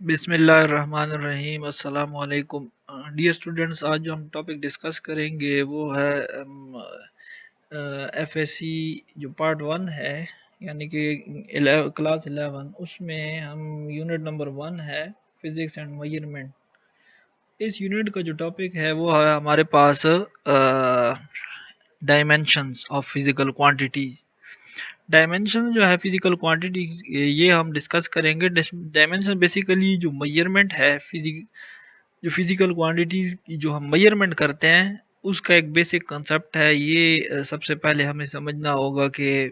बिस्मिल्लाहिर्रहमानिर्रहीम अस्सलाम वालेकुम। डियर स्टूडेंट्स, आज जो हम टॉपिक डिस्कस करेंगे वो है एफएससी जो पार्ट वन है, यानी कि क्लास 11, उसमें हम यूनिट नंबर वन है फिज़िक्स एंड मेजरमेंट। इस यूनिट का जो टॉपिक है वो है हमारे पास dimensions of physical quantities. Dimension जो है फिजिकल क्वांटिटी, ये हम डिस्कस करेंगे। डायमेंशन बेसिकली जो मेजरमेंट है जो फिजिकल क्वांटिटीज की जो हम मेजरमेंट करते हैं उसका एक बेसिक कंसेप्ट है। ये सबसे पहले हमें समझना होगा कि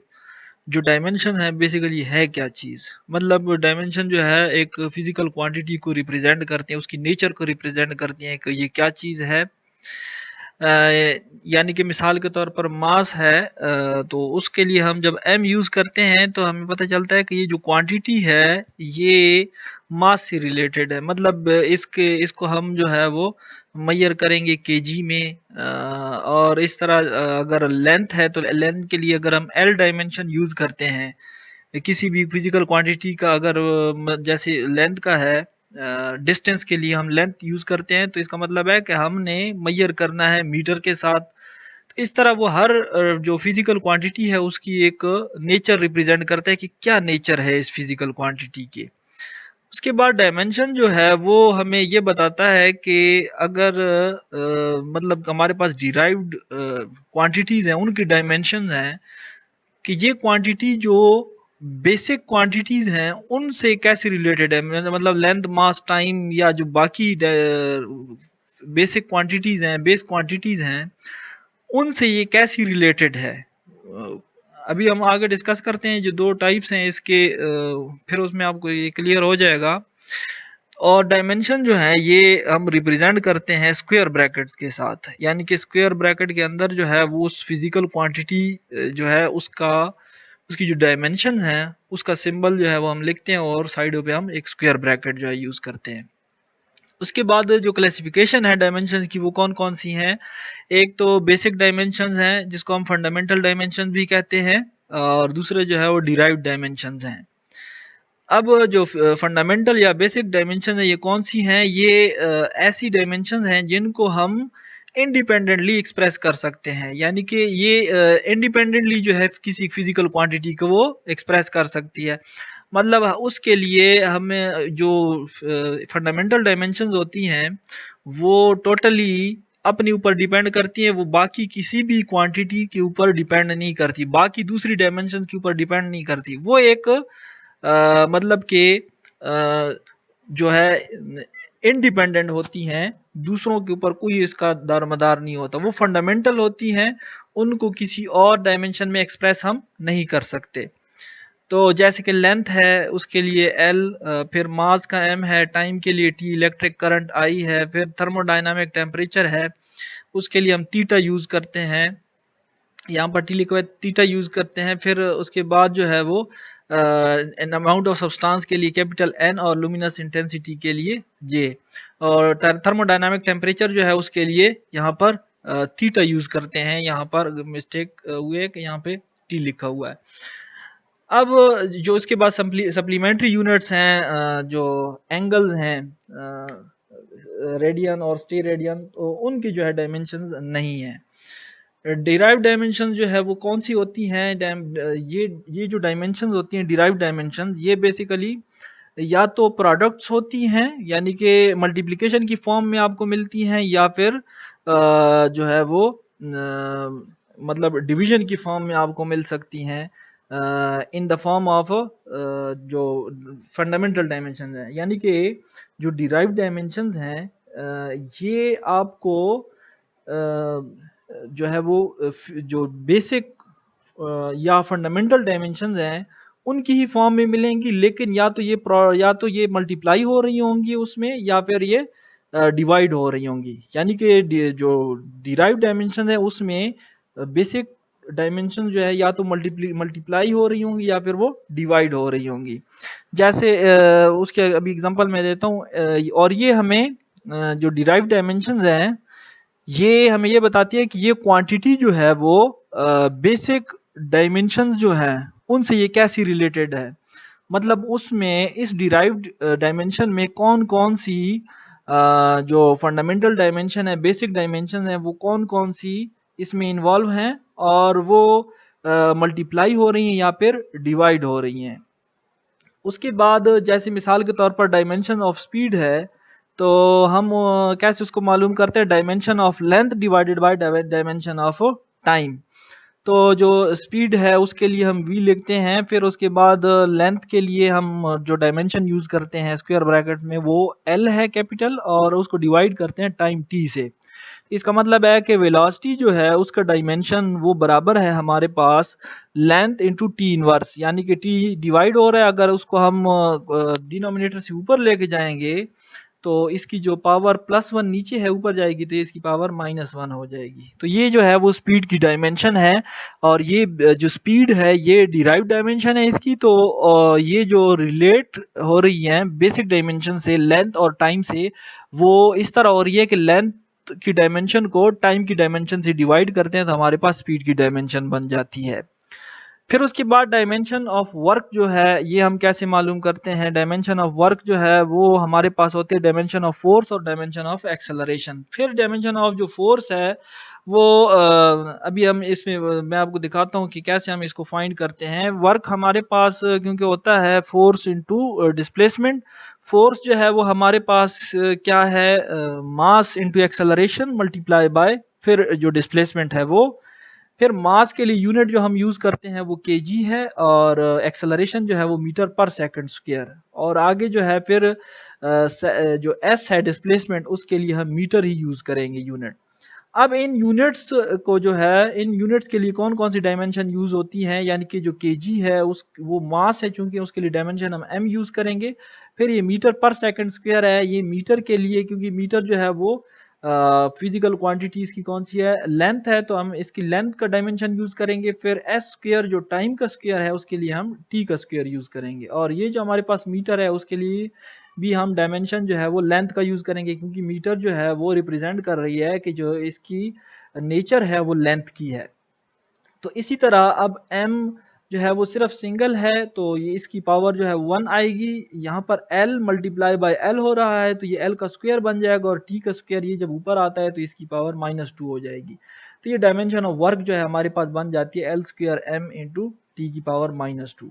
जो डायमेंशन है बेसिकली है क्या चीज़। मतलब डायमेंशन जो है एक फिजिकल क्वांटिटी को रिप्रेजेंट करते हैं, उसकी नेचर को रिप्रेजेंट करती हैं कि ये क्या चीज़ है। यानी कि मिसाल के तौर पर मास है, तो उसके लिए हम जब m यूज़ करते हैं तो हमें पता चलता है कि ये जो क्वांटिटी है ये मास से रिलेटेड है। मतलब इसको हम जो है वो मेजर करेंगे केजी में। और इस तरह अगर लेंथ है तो लेंथ के लिए अगर हम l डायमेंशन यूज़ करते हैं किसी भी फिजिकल क्वांटिटी का, अगर जैसे लेंथ का है, डिस्टेंस के लिए हम लेंथ यूज़ करते हैं तो इसका मतलब है कि हमने मेजर करना है मीटर के साथ। तो इस तरह वो हर जो फिजिकल क्वांटिटी है उसकी एक नेचर रिप्रेजेंट करता है कि क्या नेचर है इस फिजिकल क्वांटिटी के। उसके बाद डायमेंशन जो है वो हमें ये बताता है कि अगर मतलब हमारे पास डिराइव्ड क्वांटिटीज़ हैं, उनकी डायमेंशन हैं कि ये क्वांटिटी जो बेसिक क्वांटिटीज हैं उनसे कैसे रिलेटेड है। मतलब लेंथ, मास, टाइम या जो बाकी बेसिक क्वांटिटीज हैं, बेस क्वांटिटीज हैं, उनसे ये कैसी रिलेटेड है। अभी हम आगे डिस्कस करते हैं जो दो टाइप्स हैं इसके, फिर उसमें आपको ये क्लियर हो जाएगा। और डायमेंशन जो है ये हम रिप्रेजेंट करते हैं स्क्वायर ब्रैकेट्स के साथ, यानी कि स्क्वायर ब्रैकेट के अंदर जो है वो उस फिजिकल क्वांटिटी जो है उसकी जो डायमेंशन है उसका सिंबल जो है वो हम लिखते हैं और साइडों पे हम एक स्क्वायर ब्रैकेट जो है यूज़ करते हैं। उसके बाद जो क्लासिफिकेशन है डायमेंशन की वो कौन कौन सी हैं। एक तो बेसिक डायमेंशन हैं जिसको हम फंडामेंटल डायमेंशन भी कहते हैं, और दूसरे जो है वो डिराइव्ड डायमेंशन हैं। अब जो फंडामेंटल या बेसिक डायमेंशन है ये कौन सी हैं। ये ऐसी डायमेंशन हैं जिनको हम इंडिपेंडेंटली एक्सप्रेस कर सकते हैं, यानी कि ये इंडिपेंडेंटली जो है किसी फिजिकल क्वांटिटी को वो एक्सप्रेस कर सकती है। मतलब उसके लिए हमें जो फंडामेंटल डायमेंशंस होती हैं वो टोटली अपने ऊपर डिपेंड करती हैं, वो बाकी किसी भी क्वांटिटी के ऊपर डिपेंड नहीं करती, बाकी दूसरी डायमेंशन के ऊपर डिपेंड नहीं करती। वो एक मतलब कि जो है इंडिपेंडेंट होती हैं, दूसरों के ऊपर कोई इसका दारोमदार नहीं होता। वो फंडामेंटल होती हैं, उनको किसी और डायमेंशन में एक्सप्रेस हम नहीं कर सकते। तो जैसे कि लेंथ है उसके लिए L, फिर मास का M है, टाइम के लिए T, इलेक्ट्रिक करंट I है, फिर थर्मोडायनामिक टेम्परेचर है उसके लिए हम थीटा यूज़ करते हैं, यहाँ पर टी लिखा हुआ है थीटा यूज़ करते हैं। फिर उसके बाद जो है वो एन अमाउंट ऑफ सब्सटेंस के लिए कैपिटल N और लुमिनस इंटेंसिटी के लिए J, और थर्मोडायनामिक टेम्परेचर जो है उसके लिए यहाँ पर थीटा यूज़ करते हैं। यहाँ पर मिस्टेक हुए कि यहाँ पे टी लिखा हुआ है। अब जो इसके बाद सप्लीमेंट्री यूनिट्स हैं, जो एंगल्स हैं, रेडियन और स्टे रेडियन, तो उनकी जो है डायमेंशंस नहीं है। डिराइव डायमेंशन जो है वो कौन सी होती हैं। ये जो डायमेंशन होती हैं डिराइव डायमेंशन, ये बेसिकली या तो प्रोडक्ट्स होती हैं, यानी कि मल्टीप्लिकेशन की फॉर्म में आपको मिलती हैं, या फिर जो है वो मतलब डिवीजन की फॉर्म में आपको मिल सकती हैं, इन द फॉर्म ऑफ जो फंडामेंटल डायमेंशन है। यानी कि जो डिराइव डायमेंशन हैं ये आपको जो है वो जो बेसिक या फंडामेंटल डायमेंशंस हैं उनकी ही फॉर्म में मिलेंगी, लेकिन या तो ये मल्टीप्लाई हो रही होंगी उसमें, या फिर ये डिवाइड हो रही होंगी। यानी कि जो डिराइव डायमेंशन है उसमें बेसिक डायमेंशन जो है या तो मल्टीप्लाई हो रही होंगी या फिर वो डिवाइड हो रही होंगी। जैसे उसके अभी एग्जांपल मैं देता हूँ, और ये हमें जो डिराइव डायमेंशन हैं ये हमें ये बताती है कि ये क्वांटिटी जो है वो बेसिक डायमेंशंस जो है उनसे ये कैसी रिलेटेड है। मतलब उसमें इस डिराइव्ड डायमेंशन में कौन कौन सी जो फंडामेंटल डायमेंशन है, बेसिक डायमेंशन है, वो कौन कौन सी इसमें इन्वॉल्व हैं और वो मल्टीप्लाई हो रही हैं या फिर डिवाइड हो रही हैं। उसके बाद जैसे मिसाल के तौर पर डायमेंशन ऑफ स्पीड है, तो हम कैसे उसको मालूम करते हैं, dimension of length divided by dimension of time. तो जो स्पीड है उसके लिए हम v लिखते हैं, फिर उसके बाद लेंथ के लिए हम जो डायमेंशन यूज करते हैं स्क्वायर ब्रैकेट में वो l है कैपिटल, और उसको डिवाइड करते हैं टाइम t से। इसका मतलब है कि वेलोसिटी जो है उसका डायमेंशन वो बराबर है हमारे पास लेंथ इंटू टी इनवर्स, यानी कि टी डिवाइड हो रहा है, अगर उसको हम डिनोमिनेटर से ऊपर लेके जाएंगे तो इसकी जो पावर +1 नीचे है ऊपर जाएगी तो इसकी पावर -1 हो जाएगी। तो ये जो है वो स्पीड की डायमेंशन है, और ये जो स्पीड है ये डिराइव डायमेंशन है इसकी। तो ये जो रिलेट हो रही है बेसिक डायमेंशन से, लेंथ और टाइम से, वो इस तरह हो रही है कि लेंथ की डायमेंशन को टाइम की डायमेंशन से डिवाइड करते हैं तो हमारे पास स्पीड की डायमेंशन बन जाती है। फिर उसके बाद डायमेंशन ऑफ वर्क जो है ये हम कैसे मालूम करते हैं, डायमेंशन ऑफ वर्क जो है वो हमारे पास होते हैं डायमेंशन ऑफ फोर्स और डायमेंशन ऑफ एक्सेलरेशन। फिर डायमेंशन ऑफ जो फोर्स है वो अभी हम इसमें मैं आपको दिखाता हूँ कि कैसे हम इसको फाइंड करते हैं। वर्क हमारे पास क्योंकि होता है फोर्स इनटू डिस्प्लेसमेंट, फोर्स जो है वो हमारे पास क्या है, mass into acceleration multiply by फिर जो डिस्प्लेसमेंट है वो। फिर मास के लिए यूनिट जो हम यूज करते हैं वो केजी है, और एक्सेलरेशन जो है वो मीटर पर सेकंड स्क्वायर। और आगे जो है फिर जो एस है डिस्प्लेसमेंट, उसके लिए हम मीटर ही यूज करेंगे यूनिट। अब इन यूनिट्स को जो है, इन यूनिट्स के लिए कौन कौन सी डायमेंशन यूज होती हैं, यानी कि जो केजी है उस वो मास है, चूंकि उसके लिए डायमेंशन हम एम यूज करेंगे। फिर ये मीटर पर सेकंड स्क्वायर है, ये मीटर के लिए, क्योंकि मीटर जो है वो फिजिकल क्वांटिटी इसकी कौन सी है, लेंथ है, तो हम इसकी लेंथ का डायमेंशन यूज करेंगे। फिर एस स्क्वायर जो टाइम का स्क्वायर है उसके लिए हम टी का स्क्वायर यूज करेंगे। और ये जो हमारे पास मीटर है उसके लिए भी हम डायमेंशन जो है वो लेंथ का यूज करेंगे, क्योंकि मीटर जो है वो रिप्रेजेंट कर रही है कि जो इसकी नेचर है वो लेंथ की है। तो इसी तरह अब m जो है वो सिर्फ सिंगल है तो ये इसकी पावर जो है 1 आएगी। यहाँ पर l मल्टीप्लाई बाय l हो रहा है तो ये l का स्क्वायर बन जाएगा, और t का स्क्वायर ये जब ऊपर आता है तो इसकी पावर -2 हो जाएगी। तो ये डायमेंशन ऑफ वर्क जो है हमारे पास बन जाती है l square m into T की पावर -2।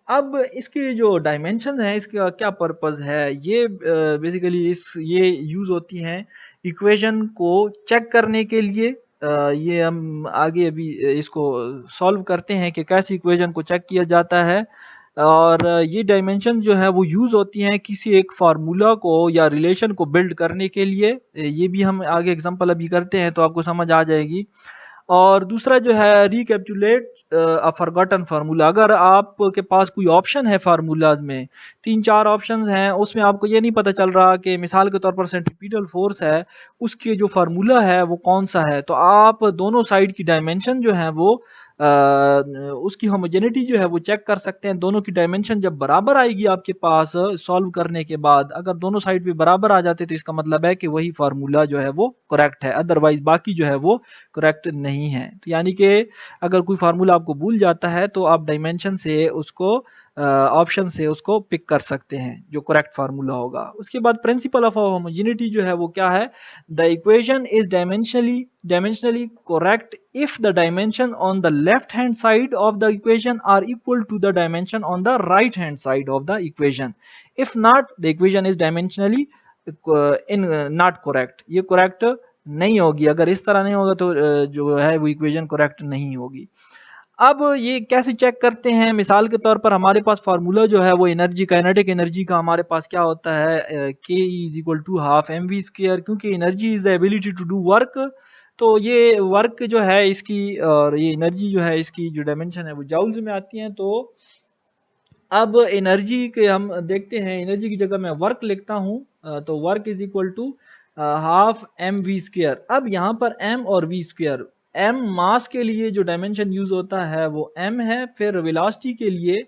अब इसकी जो डायमेंशन है इसका क्या पर्पस है, ये बेसिकली इस ये यूज होती हैं इक्वेशन को चेक करने के लिए। ये हम आगे अभी इसको सॉल्व करते हैं कि कैसे इक्वेशन को चेक किया जाता है। और ये डायमेंशन जो है वो यूज होती हैं किसी एक फार्मूला को या रिलेशन को बिल्ड करने के लिए। ये भी हम आगे एग्जांपल अभी करते हैं तो आपको समझ आ जाएगी। और दूसरा जो है रिकैप्चुलेट अ फॉरगॉटन फार्मूला। अगर आपके पास कोई ऑप्शन है फार्मूलाज में, 3-4 ऑप्शंस हैं, उसमें आपको ये नहीं पता चल रहा कि मिसाल के तौर पर सेंट्रीपिटल फोर्स है उसके जो फार्मूला है वो कौन सा है, तो आप दोनों साइड की डायमेंशन जो है वो उसकी होमोजेनिटी जो है वो चेक कर सकते हैं। दोनों की डायमेंशन जब बराबर आएगी आपके पास सॉल्व करने के बाद, अगर दोनों साइड पे बराबर आ जाते तो इसका मतलब है कि वही फार्मूला जो है वो करेक्ट है, अदरवाइज बाकी जो है वो करेक्ट नहीं है। तो यानी कि अगर कोई फार्मूला आपको भूल जाता है तो आप डायमेंशन से उसको ऑप्शन से उसको पिक कर सकते हैं जो करेक्ट फार्मूला होगा। उसके बाद प्रिंसिपल ऑफ होमोजेनिटी जो है वो क्या है, the equation is dimensionally correct if the dimension on the left hand side of the equation are equal to the dimension on the right hand side of the equation. If not the equation is dimensionally in not correct, ये correct नहीं होगी। अगर इस तरह नहीं होगा तो जो है वो इक्वेशन करेक्ट नहीं होगी। अब ये कैसे चेक करते हैं, मिसाल के तौर पर हमारे पास फार्मूला जो है वो एनर्जी, काइनेटिक एनर्जी का हमारे पास क्या होता है, K is equal to half M we square, क्योंकि energy is the ability to do work. तो ये वर्क जो है इसकी, और ये एनर्जी जो है इसकी जो डायमेंशन है वो जाउल्स में आती है। तो अब एनर्जी के हम देखते हैं, एनर्जी की जगह मैं वर्क लिखता हूँ, तो work is equal to half M we square. अब यहाँ पर एम और वी स्क्र, एम मास के लिए जो डायमेंशन यूज होता है वो एम है। फिर वेलोसिटी के लिए,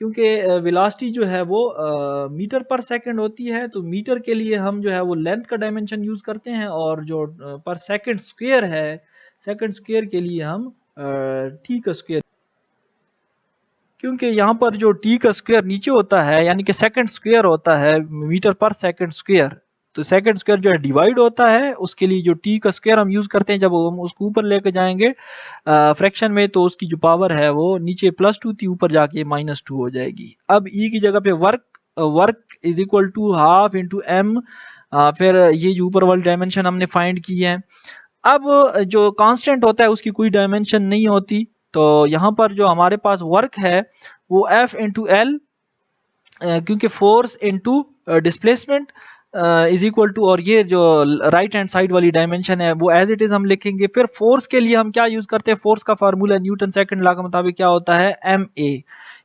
क्योंकि वेलोसिटी जो है वो मीटर पर सेकंड होती है, तो मीटर के लिए हम जो है वो लेंथ का डायमेंशन यूज करते हैं, और जो पर सेकंड स्क्वायर है, सेकंड स्क्वायर के लिए हम टी का स्क्वायर। क्योंकि यहाँ पर जो टी का स्क्वायर नीचे होता है यानी कि सेकंड स्क्वायर होता है मीटर पर सेकंड स्क्वायर, तो सेकंड स्क्वायर जो है डिवाइड होता है, उसके लिए जो टी का स्क्वायर हम यूज करते हैं जब हम उसको ऊपर लेके जाएंगे फ्रैक्शन में, तो उसकी जो पावर है वो नीचे +2 थी, ऊपर जाके -2 हो जाएगी। अब ई की जगह पे work is equal to half into M, फिर ये जो ऊपर वाली डायमेंशन हमने फाइंड की है। अब जो कांस्टेंट होता है उसकी कोई डायमेंशन नहीं होती, तो यहाँ पर जो हमारे पास वर्क है वो F इंटू एल, क्योंकि force into displacement is equal to, और ये जो राइट हैंड साइड वाली डायमेंशन है वो एज इट इज हम लिखेंगे। फिर फोर्स के लिए हम क्या यूज करते हैं, फोर्स का फार्मूला न्यूटन सेकंड लॉ के मुताबिक क्या होता है, ma,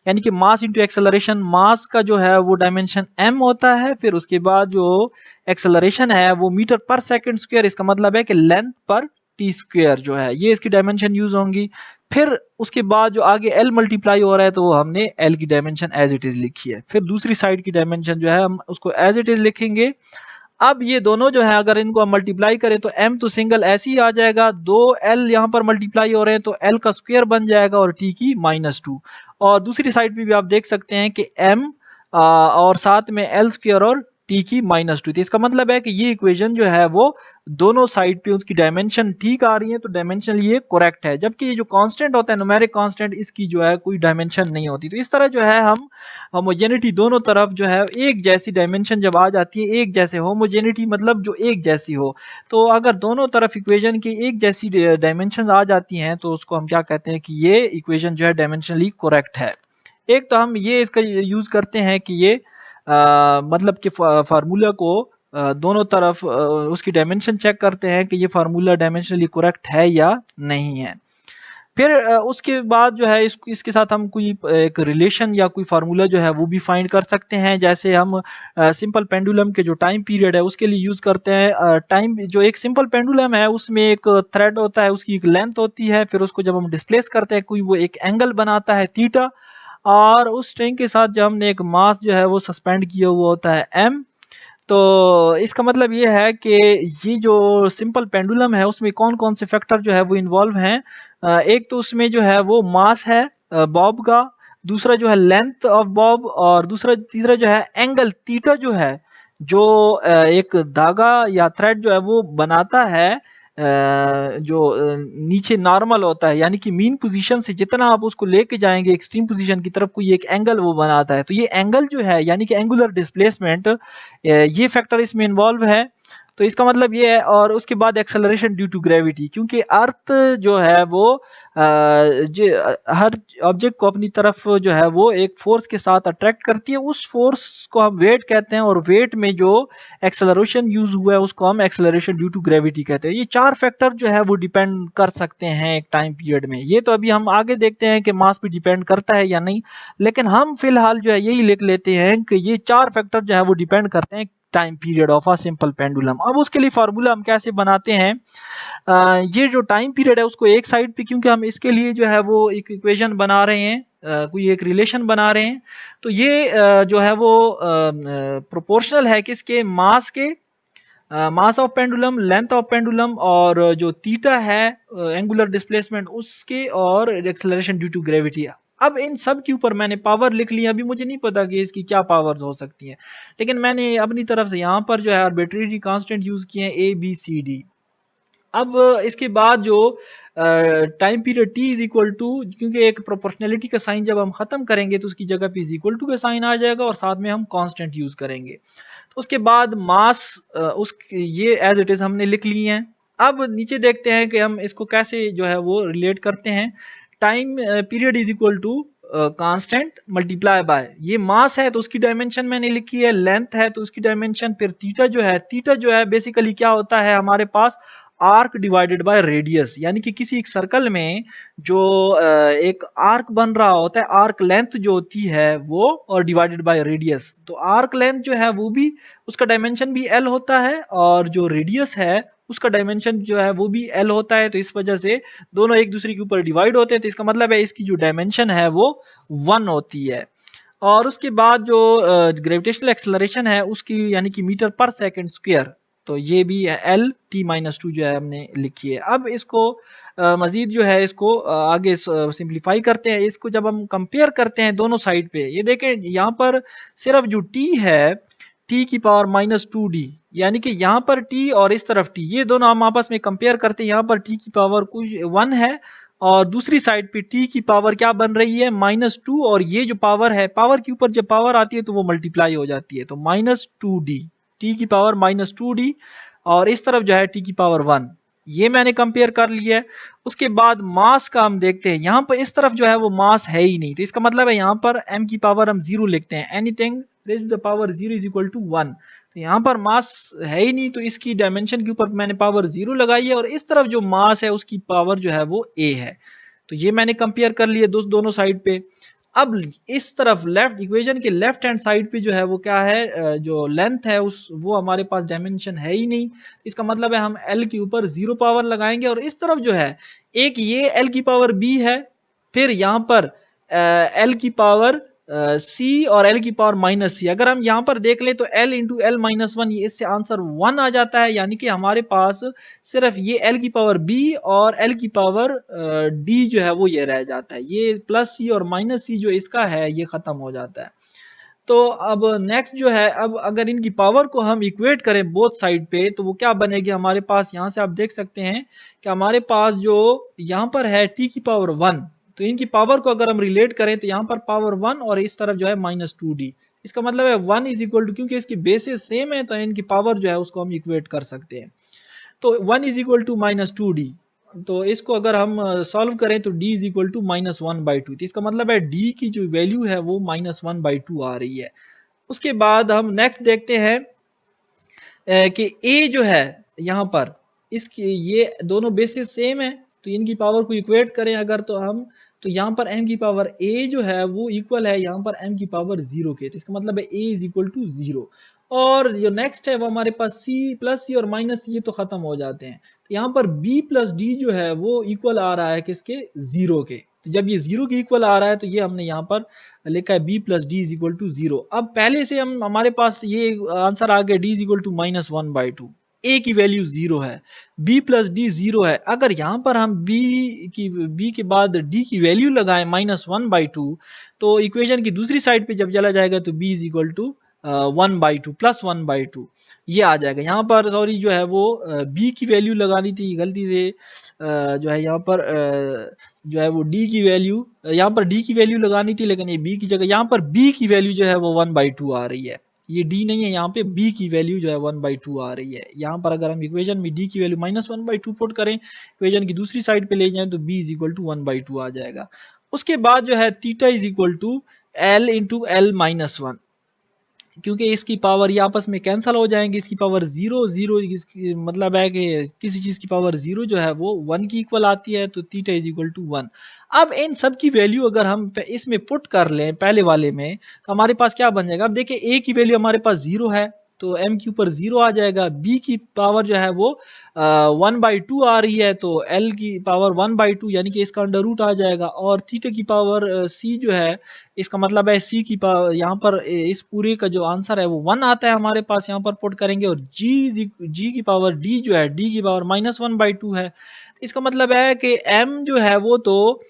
यानी कि मास इंटू एक्सेलरेशन। मास का जो है वो डायमेंशन m होता है, फिर उसके बाद जो एक्सेलरेशन है वो मीटर पर सेकंड स्क्वायर, इसका मतलब है कि लेंथ पर टी स्क्वायर जो है, ये इसकी डायमेंशन यूज होंगी। फिर उसके बाद जो आगे L मल्टीप्लाई हो रहा है तो हमने L की डायमेंशन एज इट इज लिखी है, फिर दूसरी साइड की डायमेंशन जो है हम उसको एज इट इज लिखेंगे। अब ये दोनों जो है अगर इनको हम मल्टीप्लाई करें तो m तो सिंगल ऐसे ही आ जाएगा, दो L यहाँ पर मल्टीप्लाई हो रहे हैं तो L का स्क्वायर बन जाएगा और T की -2, और दूसरी साइड पे भी आप देख सकते हैं कि m और साथ में L स्क्वायर और T की -2, तो इसका मतलब है कि ये इक्वेशन जो है वो दोनों साइड पे उसकी डायमेंशन ठीक आ रही है, तो डायमेंशन ये करेक्ट है। जबकि ये जो कांस्टेंट होता है न्यूमेरिक कांस्टेंट, इसकी जो है कोई डायमेंशन नहीं होती। तो इस तरह जो है हम होमोजेनिटी दोनों तरफ जो है एक जैसी डायमेंशन जब आ जाती है, एक जैसे होमोजेनिटी मतलब जो एक जैसी हो, तो अगर दोनों तरफ इक्वेशन की एक जैसी डायमेंशन आ जाती हैं तो उसको हम क्या कहते हैं कि ये इक्वेशन जो है डायमेंशनली करेक्ट है। एक तो हम ये इसका यूज करते हैं कि ये मतलब कि फार्मूला को दोनों तरफ उसकी डायमेंशन चेक करते हैं कि ये फार्मूला डायमेंशनली करेक्ट है या नहीं है। फिर उसके बाद जो है इसके साथ हम कोई एक रिलेशन या कोई फार्मूला जो है वो भी फाइंड कर सकते हैं, जैसे हम सिंपल पेंडुलम के जो टाइम पीरियड है उसके लिए यूज करते हैं। टाइम जो एक सिंपल पेंडुलम है उसमें एक थ्रेड होता है, उसकी एक लेंथ होती है, फिर उसको जब हम डिस्प्लेस करते हैं कोई वो एक एंगल बनाता है थीटा, और उस स्ट्रिंग के साथ जब हमने एक मास जो है वो सस्पेंड किया हुआ होता है m। तो इसका मतलब ये है कि ये जो सिंपल पेंडुलम है उसमें कौन कौन से फैक्टर जो है वो इन्वॉल्व हैं। एक तो उसमें जो है वो मास है बॉब का, दूसरा जो है लेंथ ऑफ बॉब, और तीसरा जो है एंगल थीटा जो है, जो एक धागा या थ्रेड जो है वो बनाता है जो नीचे नॉर्मल होता है, यानी कि मीन पोजीशन से जितना आप उसको लेके जाएंगे एक्सट्रीम पोजीशन की तरफ, कोई एक एंगल वो बनाता है। तो ये एंगल जो है यानी कि एंगुलर डिस्प्लेसमेंट, ये फैक्टर इसमें इन्वॉल्व है। तो इसका मतलब ये है, और उसके बाद एक्सेलरेशन ड्यू टू ग्रेविटी, क्योंकि अर्थ जो है वो हर ऑब्जेक्ट को अपनी तरफ जो है वो एक फोर्स के साथ अट्रैक्ट करती है, उस फोर्स को हम वेट कहते हैं, और वेट में जो एक्सेलरेशन यूज हुआ है उसको हम एक्सेलरेशन ड्यू टू ग्रेविटी कहते हैं। ये चार फैक्टर जो है वो डिपेंड कर सकते हैं एक टाइम पीरियड में। ये तो अभी हम आगे देखते हैं कि मास पे डिपेंड करता है या नहीं, लेकिन हम फिलहाल जो है यही लिख लेते हैं कि ये चार फैक्टर जो है वो डिपेंड करते हैं time period of a simple pendulum. अब उसके लिए फार्मूला हम कैसे बनाते हैं, ये जो टाइम पीरियड है उसको एक साइड पे, क्योंकि हम इसके लिए जो है वो एक इक्वेशन बना रहे हैं, कोई एक रिलेशन बना रहे हैं, तो ये जो है वो प्रोपोर्शनल है किसके, मास के, mass of pendulum, length of pendulum, और जो थीटा है एंगुलर डिस्प्लेसमेंट उसके, और एक्सेलरेशन ड्यू टू ग्रेविटी। अब इन सब के ऊपर मैंने पावर लिख ली। अभी मुझे नहीं पता कि इसकी क्या पावर्स हो सकती हैं, लेकिन मैंने अपनी तरफ से यहाँ पर जो है आर्बिट्रेरी कांस्टेंट यूज किए हैं ABCD। अब इसके बाद जो time period t is equal to, क्योंकि एक प्रोपोर्शनलिटी का साइन जब हम खत्म करेंगे तो उसकी जगह पे इज इक्वल टू का साइन आ जाएगा, और साथ में हम कांस्टेंट यूज करेंगे। तो उसके बाद मास उस ये एज इट इज हमने लिख लिए हैं। अब नीचे देखते हैं कि हम इसको कैसे जो है वो रिलेट करते हैं। Time period is equal to constant multiply by, ये मास है तो उसकी डायमेंशन मैंने लिखी है, लेंथ है तो उसकी डायमेंशन, फिर थीटा जो है बेसिकली क्या होता है हमारे पास, आर्क डिवाइडेड बाय रेडियस, यानी कि किसी एक सर्कल में जो एक आर्क बन रहा होता है, आर्क लेंथ जो होती है वो, और डिवाइडेड बाय रेडियस। तो आर्क लेंथ जो है वो भी, उसका डायमेंशन भी L होता है, और जो रेडियस है उसका डायमेंशन जो है वो भी L होता है, तो इस वजह से दोनों एक दूसरे के ऊपर डिवाइड होते हैं, तो इसका मतलब है इसकी जो डायमेंशन है वो 1 होती है। और उसके बाद जो ग्रेविटेशनल एक्सेलरेशन है उसकी, यानी कि मीटर पर सेकंड स्क्वायर, तो ये भी एल टी माइनस टू जो है हमने लिखी है। अब इसको मजीद जो है इसको आगे सिंप्लीफाई करते हैं। इसको जब हम कंपेयर करते हैं दोनों साइड पे, ये देखें यहाँ पर सिर्फ जो टी है टी की पावर माइनस टू डी, यानी कि यहाँ पर टी और इस तरफ टी, ये दोनों हम आपस में कंपेयर करते हैं। यहाँ पर टी की पावर कुछ 1 है और दूसरी साइड पे टी की पावर क्या बन रही है माइनस टू, और ये जो पावर है, पावर के ऊपर जब पावर आती है तो वो मल्टीप्लाई हो जाती है, तो माइनस टू डी, टी की पावर माइनस टू डी, और इस तरफ जो है टी की पावर 1, ये मैंने कंपेयर कर लिया है। उसके बाद मास का हम देखते हैं, यहाँ पर इस तरफ जो है वो मास है ही नहीं, तो इसका मतलब है यहाँ पर m की पावर हम 0 लिखते हैं, anything raise to the power 0 is equal to 1। तो यहाँ पर मास है ही नहीं, तो इसकी डायमेंशन के ऊपर मैंने पावर 0 लगाई है, और इस तरफ जो मास है उसकी पावर जो है वो a है। तो ये मैंने कंपेयर कर लिया दोनों साइड पे। अब इस तरफ लेफ्ट इक्वेशन के लेफ्ट हैंड साइड पे जो है वो क्या है, जो लेंथ है उस वो हमारे पास डायमेंशन है ही नहीं, इसका मतलब है हम l के ऊपर 0 पावर लगाएंगे, और इस तरफ जो है एक ये l की पावर b है, फिर यहाँ पर l की पावर c और l की पावर माइनस c। अगर हम यहाँ पर देख लें तो l into l minus one, ये इससे आंसर 1 आ जाता है, यानी कि हमारे पास सिर्फ ये l की पावर b और l की पावर d जो है वो ये रह जाता है, ये प्लस c और माइनस c जो इसका है ये खत्म हो जाता है। तो अब नेक्स्ट जो है, अब अगर इनकी पावर को हम इक्वेट करें बोथ साइड पे तो वो क्या बनेगी हमारे पास, यहाँ से आप देख सकते हैं कि हमारे पास जो यहाँ पर है t की पावर 1, तो इनकी पावर को अगर हम रिलेट करें तो यहाँ पर पावर 1 और इस तरफ जो है माइनस टू डी, इसका मतलब है 1 इज इक्वल टू, क्योंकि इसकी बेसिस सेम है तो इनकी पावर जो है उसको हम इक्वेट कर सकते हैं। तो 1 is equal to minus two D, तो इसको अगर हम सॉल्व करें तो d is equal to minus one by two, तो इसका मतलब है d की जो वैल्यू है वो माइनस वन बाई टू आ रही है। उसके बाद हम नेक्स्ट देखते हैं कि a जो है यहाँ पर इसकी ये दोनों बेसिस सेम है, तो इनकी पावर को इक्वेट करें अगर तो हम, तो यहाँ पर m की पावर a जो है वो इक्वल है यहाँ पर m की पावर 0 के, तो इसका मतलब है a इज इक्वल टू 0। और जो नेक्स्ट है वो हमारे पास c प्लस सी और माइनस ये तो खत्म हो जाते हैं, तो यहाँ पर b प्लस डी जो है वो इक्वल आ रहा है किसके, 0 के। तो जब ये 0 के इक्वल आ रहा है तो ये हमने यहाँ पर लिखा है b plus D is equal to 0। अब पहले से हम हमारे पास ये आंसर आ गया d is equal to minus one by two, a की वैल्यू 0 है, b प्लस डी 0 है। अगर यहाँ पर हम b के बाद d की वैल्यू लगाएं माइनस वन बाई टू, तो इक्वेशन की दूसरी साइड पे जब चला जाएगा तो b is equal to 1 by two plus 1 by two ये आ जाएगा। यहाँ पर सॉरी जो है वो b की वैल्यू लगानी थी गलती से, जो है यहाँ पर जो है वो d की वैल्यू, यहाँ पर d की वैल्यू लगानी थी, लेकिन ये b की जगह यहाँ पर b की वैल्यू जो है वो 1 बाई टू आ रही है, ये d नहीं है, यहाँ पे b की वैल्यू जो है 1 बाई टू आ रही है। यहाँ पर अगर हम इक्वेशन में d की value minus one by two put करें, इक्वेशन की दूसरी साइड पे ले जाएं तो b is equal to 1 by two आ जाएगा। उसके बाद जो है theta is equal to l into l minus one, क्योंकि इसकी पावर ये आपस में कैंसिल हो जाएंगे, इसकी पावर 0 0 मतलब है कि किसी चीज़ की पावर 0 जो है वो 1 की इक्वल आती है, तो थीटा इज इक्वल टू 1। अब इन सब की वैल्यू अगर हम इसमें पुट कर लें पहले वाले में तो हमारे पास क्या बन जाएगा, अब देखिए a की वैल्यू हमारे पास 0 है तो m के ऊपर 0 आ जाएगा, b की पावर जो है वो 1 बाई टू आ रही है तो l की पावर 1 बाई टू, यानी कि इसका अंडर रूट आ जाएगा, और थीटा की पावर c जो है, इसका मतलब है c की पावर यहाँ पर इस पूरे का जो आंसर है वो 1 आता है हमारे पास, यहाँ पर पुट करेंगे, और g की पावर d जो है d की power minus one by two है, इसका मतलब है कि m जो है वो तो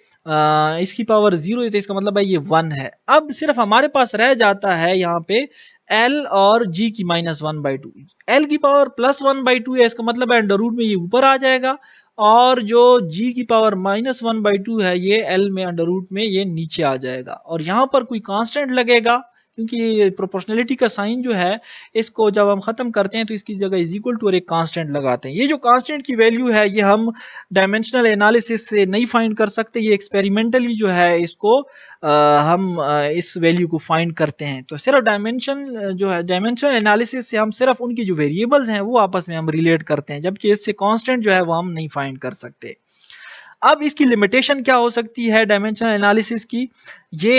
इसकी पावर 0 है, तो इसका मतलब है ये 1 है। अब सिर्फ हमारे पास रह जाता है यहाँ पे l और g की minus one by two, l की power plus one by two है, इसका मतलब है अंडर रूट में ये ऊपर आ जाएगा, और जो g की power minus one by two है ये l में अंडर रूट में ये नीचे आ जाएगा, और यहाँ पर कोई कांस्टेंट लगेगा क्योंकि प्रोपोर्शनलिटी का साइन जो है इसको जब हम खत्म करते हैं तो इसकी जगह इज इक्वल टू और एक कांस्टेंट लगाते हैं। ये जो कांस्टेंट की वैल्यू है ये हम डायमेंशनल एनालिसिस से नहीं फाइंड कर सकते, ये एक्सपेरिमेंटली जो है इसको हम इस वैल्यू को फाइंड करते हैं। तो सिर्फ डायमेंशन जो है डायमेंशनल एनालिसिस से हम सिर्फ उनकी जो वेरिएबल्स हैं वो आपस में हम रिलेट करते हैं, जबकि इससे कांस्टेंट जो है वो हम नहीं फाइंड कर सकते। अब इसकी लिमिटेशन क्या हो सकती है डायमेंशनल एनालिसिस की, ये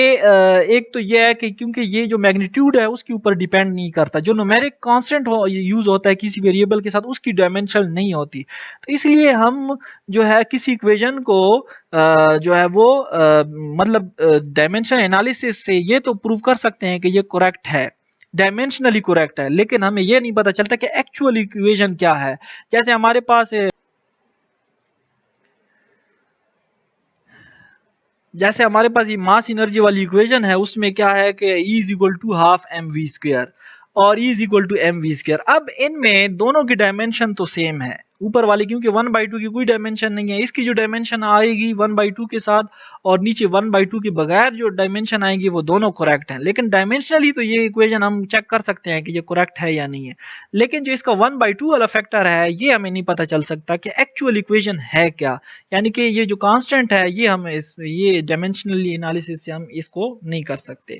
एक तो ये है कि क्योंकि ये जो मैग्नीट्यूड है उसके ऊपर डिपेंड नहीं करता, जो न्यूमेरिक कांस्टेंट यूज होता है किसी वेरिएबल के साथ उसकी डायमेंशन नहीं होती, तो इसलिए हम जो है किसी इक्वेशन को जो है वो मतलब डायमेंशनल एनालिसिस से ये तो प्रूव कर सकते हैं कि ये करेक्ट है, डायमेंशनली करेक्ट है, लेकिन हमें ये नहीं पता चलता कि एक्चुअल इक्वेशन क्या है। जैसे हमारे पास ये मास एनर्जी वाली इक्वेशन है, उसमें क्या है कि E is equal to half M V square और E is equal to M V square. अब इनमें दोनों की डायमेंशन तो सेम है, ऊपर वाले क्योंकि 1/2 की कोई डायमेंशन नहीं है, इसकी जो डायमेंशन आएगी 1/2 के साथ और नीचे 1/2 के बगैर जो डायमेंशन आएगी वो दोनों करेक्ट हैं। लेकिन डायमेंशनली तो ये इक्वेशन हम चेक कर सकते हैं कि ये करेक्ट है या नहीं है, लेकिन जो इसका 1/2 वाला फैक्टर है ये हमें नहीं पता चल सकता कि एक्चुअल इक्वेशन है क्या। यानी कि ये जो कांस्टेंट है ये हम ये डायमेंशनली एनालिसिस से हम इसको नहीं कर सकते।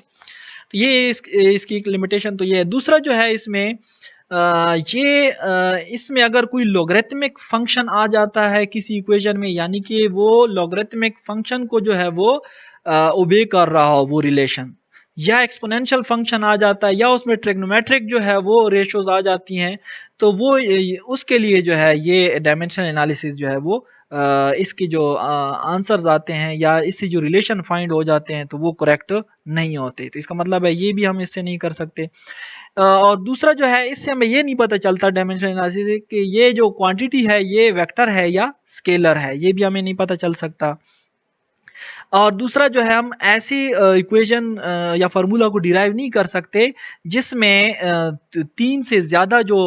तो ये इसकी एक लिमिटेशन तो ये है। दूसरा जो है इसमें इसमें अगर कोई लॉगरिथमिक फंक्शन आ जाता है किसी इक्वेशन में, यानी कि वो लॉगरिथमिक फंक्शन को जो है वो ओबे कर रहा हो वो रिलेशन, या एक्सपोनेंशियल फंक्शन आ जाता है, या उसमें ट्रिग्नोमेट्रिक जो है वो रेशोज आ जाती हैं, तो वो उसके लिए जो है ये डायमेंशनल एनालिसिस जो है वो इसके जो आंसर्स आते हैं या इससे जो रिलेशन फाइंड हो जाते हैं तो वो करेक्ट नहीं होते। तो इसका मतलब है ये भी हम इससे नहीं कर सकते। और दूसरा जो है इससे हमें ये नहीं पता चलता डायमेंशनल एनालिसिस से कि ये जो क्वांटिटी है ये वेक्टर है या स्केलर है, ये भी हमें नहीं पता चल सकता। और दूसरा जो है हम ऐसी इक्वेशन या फार्मूला को डिराइव नहीं कर सकते जिसमें 3 से ज़्यादा जो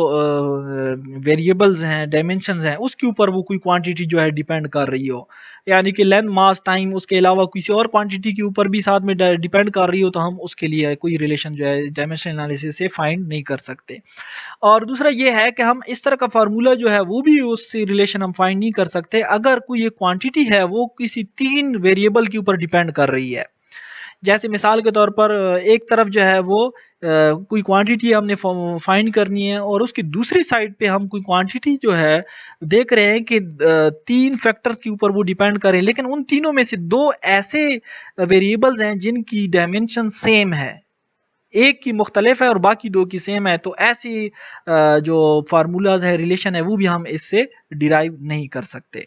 वेरिएबल्स हैं, डायमेंशंस हैं, उसके ऊपर वो कोई क्वांटिटी जो है डिपेंड कर रही हो। यानी कि लेंथ, मास, टाइम, उसके अलावा किसी और क्वांटिटी के ऊपर भी साथ में डिपेंड कर रही हो, तो हम उसके लिए कोई रिलेशन जो है डायमेंशनल एनालिसिस से फाइंड नहीं कर सकते। और दूसरा ये है कि हम इस तरह का फार्मूला जो है वो भी उससे रिलेशन हम फाइंड नहीं कर सकते अगर कोई एक क्वांटिटी है वो किसी 3 वेरिएबल के ऊपर डिपेंड कर रही है। जैसे मिसाल के तौर पर एक तरफ जो है वो कोई क्वांटिटी हमने फाइंड करनी है और उसकी दूसरी साइड पे हम कोई क्वांटिटी जो है देख रहे हैं कि 3 फैक्टर्स के ऊपर वो डिपेंड कर रहे हैं, लेकिन उन तीनों में से 2 ऐसे वेरिएबल्स हैं जिनकी डायमेंशन सेम है, एक की मुख्तलिफ है और बाकी 2 की सेम है, तो ऐसी जो फार्मूलाज है, रिलेशन है, वो भी हम इससे डिराइव नहीं कर सकते।